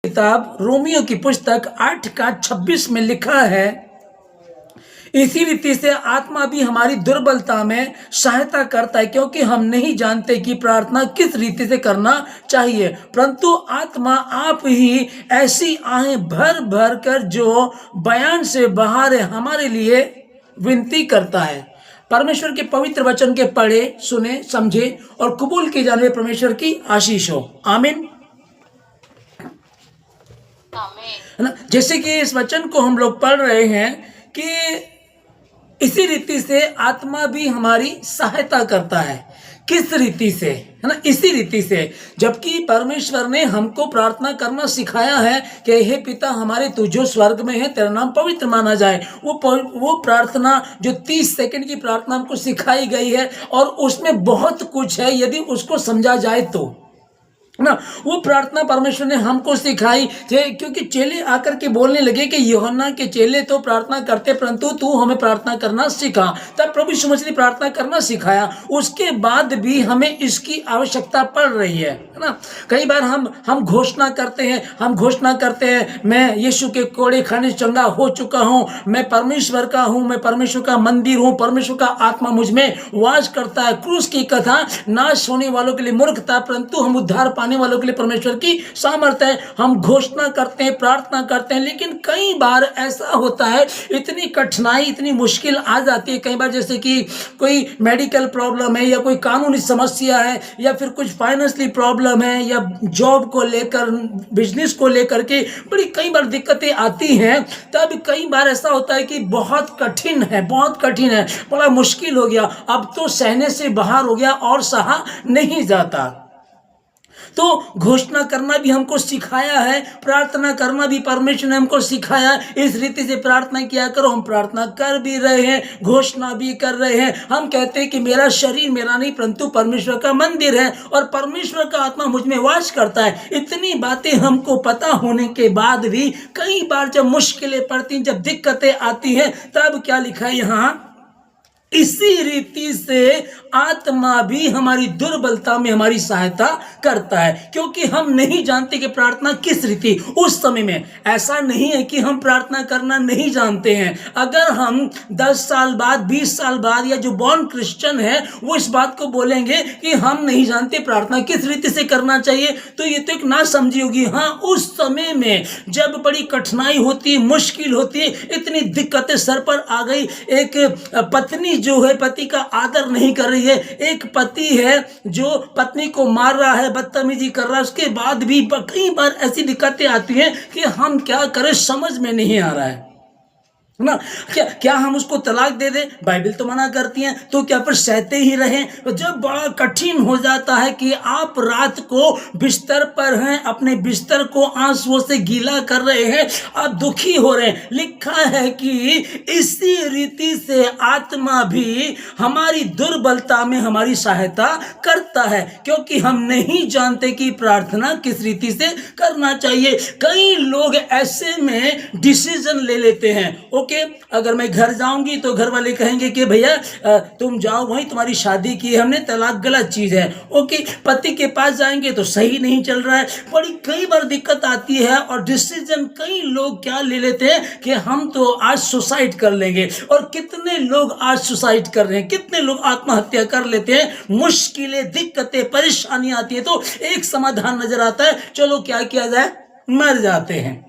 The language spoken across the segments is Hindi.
किताब रोमियो की पुस्तक 8:26 में लिखा है, इसी रीति से आत्मा भी हमारी दुर्बलता में सहायता करता है, क्योंकि हम नहीं जानते कि प्रार्थना किस रीति से करना चाहिए, परंतु आत्मा आप ही ऐसी आहें भर भर कर जो बयान से बाहर है हमारे लिए विनती करता है। परमेश्वर के पवित्र वचन के पढ़े, सुने, समझे और कबूल किए जाने परमेश्वर की आशीष हो। आमीन। है ना। जैसे कि इस वचन को हम लोग पढ़ रहे हैं कि इसी रीति से आत्मा भी हमारी सहायता करता है। किस रीति से? है ना, इसी रीति से। जबकि परमेश्वर ने हमको प्रार्थना करना सिखाया है कि हे पिता हमारे तू जो स्वर्ग में है तेरा नाम पवित्र माना जाए। वो प्रार्थना जो 30 सेकंड की प्रार्थना हमको सिखाई गई है और उसमें बहुत कुछ है यदि उसको समझा जाए तो ना। वो प्रार्थना परमेश्वर ने हमको सिखाई, क्योंकि चेले आकर के बोलने लगे कि यूहन्ना के चेले तो प्रार्थना करते परंतु तू हमें प्रार्थना करना सिखा। तब प्रभु यीशु मसीह ने प्रार्थना करना सिखाया। उसके बाद भी हमें इसकी आवश्यकता पड़ रही है ना। कई बार हम घोषणा करते हैं मैं यीशु के कोड़े खाने से चंगा हो चुका हूँ, मैं परमेश्वर का हूँ, मैं परमेश्वर का मंदिर हूँ, परमेश्वर का आत्मा मुझ में वास करता है। क्रूस की कथा नाश होने वालों के लिए मूर्खता, परंतु हम उद्धार पाने वालों के लिए परमेश्वर की सामर्थ्य है। हम घोषणा करते हैं, प्रार्थना करते हैं, लेकिन कई बार ऐसा होता है इतनी कठिनाई, इतनी मुश्किल आ जाती है। कई बार जैसे कि कोई मेडिकल प्रॉब्लम है या कोई कानूनी समस्या है या फिर कुछ फाइनेंशियली प्रॉब्लम है या जॉब को लेकर, बिजनेस को लेकर के बड़ी कई बार दिक्कतें आती हैं। तब कई बार ऐसा होता है कि बहुत कठिन है, बड़ा मुश्किल हो गया, अब तो सहने से बाहर हो गया और सहा नहीं जाता। तो घोषणा करना भी हमको सिखाया है, प्रार्थना करना भी परमेश्वर ने हमको सिखाया है। इस रीति से प्रार्थना किया करो। हम प्रार्थना कर भी रहे हैं, घोषणा भी कर रहे हैं। हम कहते हैं कि मेरा शरीर मेरा नहीं परंतु परमेश्वर का मंदिर है और परमेश्वर का आत्मा मुझ में वास करता है। इतनी बातें हमको पता होने के बाद भी कई बार जब मुश्किलें पड़ती, जब दिक्कतें आती हैं, तब क्या लिखा है यहाँ, इसी रीति से आत्मा भी हमारी दुर्बलता में हमारी सहायता करता है, क्योंकि हम नहीं जानते कि प्रार्थना किस रीति। उस समय में ऐसा नहीं है कि हम प्रार्थना करना नहीं जानते हैं। अगर हम 10 साल बाद, 20 साल बाद या जो बॉर्न क्रिश्चियन है वो इस बात को बोलेंगे कि हम नहीं जानते प्रार्थना किस रीति से करना चाहिए, तो ये तो एक ना समझी होगी। हाँ, उस समय में जब बड़ी कठिनाई होती है, मुश्किल होती है, इतनी दिक्कतें सर पर आ गई, एक पत्नी जो है पति का आदर नहीं कर रही है, एक पति है जो पत्नी को मार रहा है, बदतमीजी कर रहा है, उसके बाद भी कई बार ऐसी दिक्कतें आती हैं कि हम क्या करें समझ में नहीं आ रहा है ना। क्या हम उसको तलाक दे दें? बाइबल तो मना करती है, तो क्या पर सहते ही रहें? जब बड़ा कठिन हो जाता है कि आप रात को बिस्तर पर हैं, अपने बिस्तर को आंसुओं से गीला कर रहे हैं, आप दुखी हो रहे हैं, लिखा है कि इसी रीति से आत्मा भी हमारी दुर्बलता में हमारी सहायता करता है, क्योंकि हम नहीं जानते कि प्रार्थना किस रीति से करना चाहिए। कई लोग ऐसे में डिसीजन ले लेते हैं, अगर मैं घर जाऊंगी तो घर वाले कहेंगे कि भैया तुम जाओ, वहीं तुम्हारी शादी की है हमने, तलाक गलत चीज है। पति के पास जाएंगे तो सही नहीं चल रहा है, बड़ी कई बार दिक्कत आती है और डिसीजन कई लोग क्या ले लेते हैं कि हम तो आज सुसाइड कर लेंगे। और कितने लोग आज सुसाइड कर रहे हैं, कितने लोग आत्महत्या कर लेते हैं। मुश्किलें, दिक्कतें, परेशानी आती है तो एक समाधान नजर आता है, चलो क्या किया जाए, मर जाते हैं।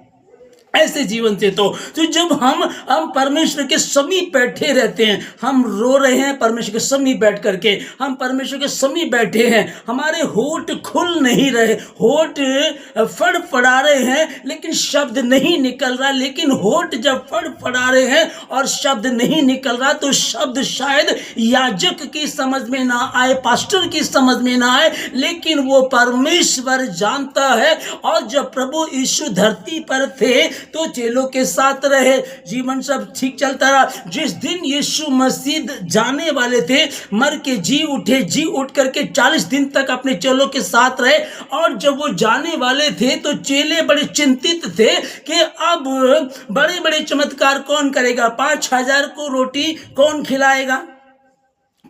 ऐसे जीवन से तो जब हम परमेश्वर के समीप बैठे रहते हैं, हम रो रहे हैं परमेश्वर के समीप बैठ करके, हम परमेश्वर के समीप बैठे हैं, हमारे होठ खुल नहीं रहे, होठ फड़फड़ा रहे हैं लेकिन शब्द नहीं निकल रहा। लेकिन होठ जब फड़फड़ा रहे हैं और शब्द नहीं निकल रहा तो शब्द शायद याजक की समझ में ना आए, पास्टर की समझ में ना आए, लेकिन वो परमेश्वर जानता है। और जब प्रभु यीशु धरती पर थे तो चेलों के साथ रहे, जीवन सब ठीक चलता रहा। जिस दिन यीशु मसीह जाने वाले थे, मर के जी उठ करके 40 दिन तक अपने चेलों के साथ रहे। और जब वो जाने वाले थे तो चेले बड़े चिंतित थे कि अब बड़े बड़े चमत्कार कौन करेगा, 5000 को रोटी कौन खिलाएगा,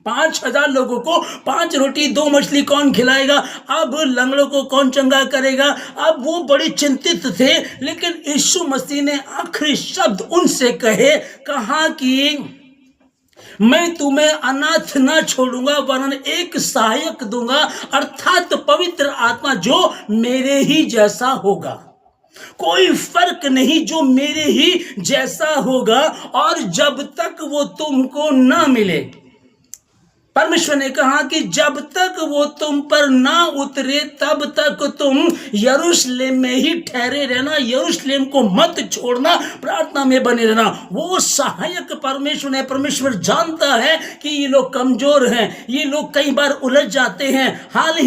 5,000 लोगों को 5 रोटी 2 मछली कौन खिलाएगा, अब लंगड़ों को कौन चंगा करेगा। अब वो बड़े चिंतित थे, लेकिन यीशु मसीह ने आखिरी शब्द उनसे कहा कि मैं तुम्हें अनाथ न छोड़ूंगा, वरन एक सहायक दूंगा, अर्थात पवित्र आत्मा जो मेरे ही जैसा होगा। कोई फर्क नहीं, जो मेरे ही जैसा होगा। और जब तक वो तुमको ना मिले, परमेश्वर ने कहा कि जब तक वो तुम पर ना उतरे तब तक तुम यरूशलेम में ही ठहरे रहना, यरूशलेम को मत छोड़ना, प्रार्थना में बने रहना। वो सहायक परमेश्वर है। परमेश्वर जानता है कि ये लोग कमजोर हैं, ये लोग कई बार उलझ जाते हैं। हाल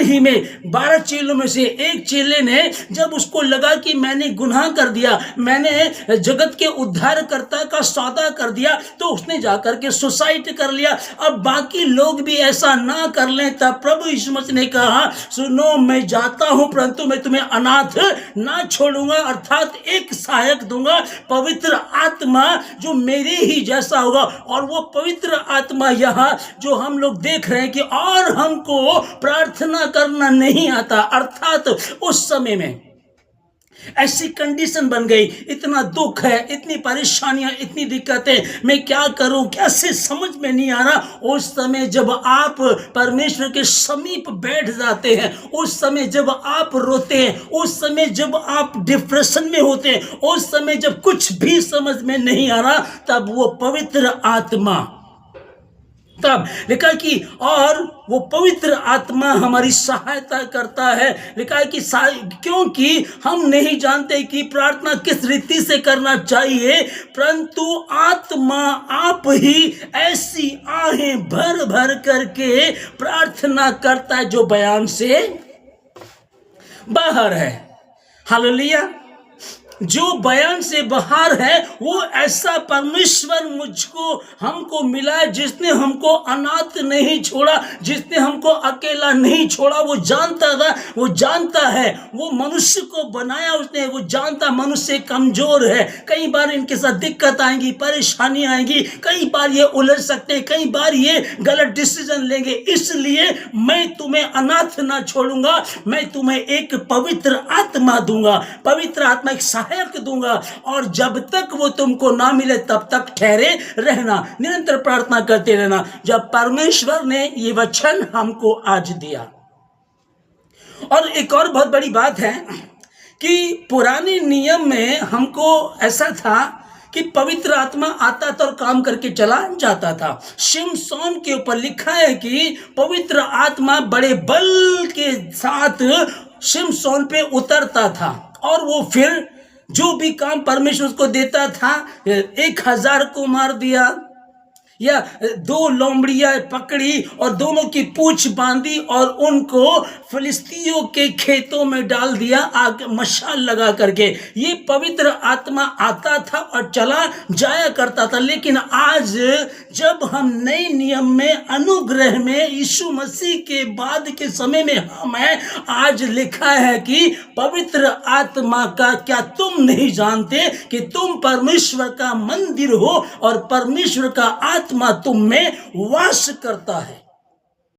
ही में 12 चेलों में से एक चेले ने, जब उसको लगा कि मैंने गुनाह कर दिया, मैंने जगत के उद्धारकर्ता का सौदा कर दिया, तो उसने जाकर के सुसाइड कर लिया। अब बाकी लोग भी ऐसा ना कर लें। तब प्रभु यीशु मसीह ने कहा, सुनो मैं जाता हूं, परंतु मैं तुम्हें अनाथ ना छोड़ूंगा, अर्थात एक सहायक दूंगा, पवित्र आत्मा जो मेरे ही जैसा होगा। और वो पवित्र आत्मा यहाँ जो हम लोग देख रहे हैं कि और हमको प्रार्थना करना नहीं आता, अर्थात उस समय में ऐसी कंडीशन बन गई, इतना दुख है, इतनी परेशानियां, इतनी दिक्कतें, मैं क्या करूं, कैसे समझ में नहीं आ रहा। उस समय जब आप परमेश्वर के समीप बैठ जाते हैं, उस समय जब आप रोते हैं, उस समय जब आप डिप्रेशन में होते हैं, उस समय जब कुछ भी समझ में नहीं आ रहा, तब वो पवित्र आत्मा, तब लिखा कि और वो पवित्र आत्मा हमारी सहायता करता है। लिखा है कि क्योंकि हम नहीं जानते कि प्रार्थना किस रीति से करना चाहिए, परंतु आत्मा आप ही ऐसी आहें भर भर करके प्रार्थना करता है जो बयान से बाहर है। हालेलुया। जो बयान से बाहर है, वो ऐसा परमेश्वर मुझको हमको मिला है, जिसने हमको अनाथ नहीं छोड़ा, जिसने हमको अकेला नहीं छोड़ा। वो जानता था, वो जानता है, वो मनुष्य को बनाया उसने, वो जानता मनुष्य कमजोर है, कई बार इनके साथ दिक्कत आएंगी, परेशानी आएंगी, कई बार ये उलझ सकते हैं, कई बार ये गलत डिसीजन लेंगे। इसलिए मैं तुम्हें अनाथ ना छोड़ूंगा, मैं तुम्हें एक पवित्र आत्मा दूंगा, पवित्र आत्मा एक सहायक दूंगा, और जब तक वो तुमको ना मिले तब तक ठहरे रहना, निरंतर प्रार्थना करते रहना। जब परमेश्वर ने ये वचन हमको आज दिया। और एक और बहुत बड़ी बात है कि पुराने नियम में हमको ऐसा था कि पवित्र आत्मा आता था और काम करके चला जाता था। शिमशोन के ऊपर लिखा है कि पवित्र आत्मा बड़े बल के साथ शिमशोन पे उतरता था, और वो फिर जो भी काम परमेश्वर उसको देता था, 1,000 को मार दिया, या 2 लोमड़ियां पकड़ी और दोनों की पूंछ बांधी और उनको फिलिस्तियों के खेतों में डाल दिया, आग मशाल लगा करके। ये पवित्र आत्मा आता था और चला जाया करता था। लेकिन आज जब हम नए नियम में, अनुग्रह में, यीशु मसीह के बाद के समय में हम हैं, आज लिखा है कि पवित्र आत्मा का क्या तुम नहीं जानते कि तुम परमेश्वर का मंदिर हो और परमेश्वर का आत्मा तुम में वास करता है।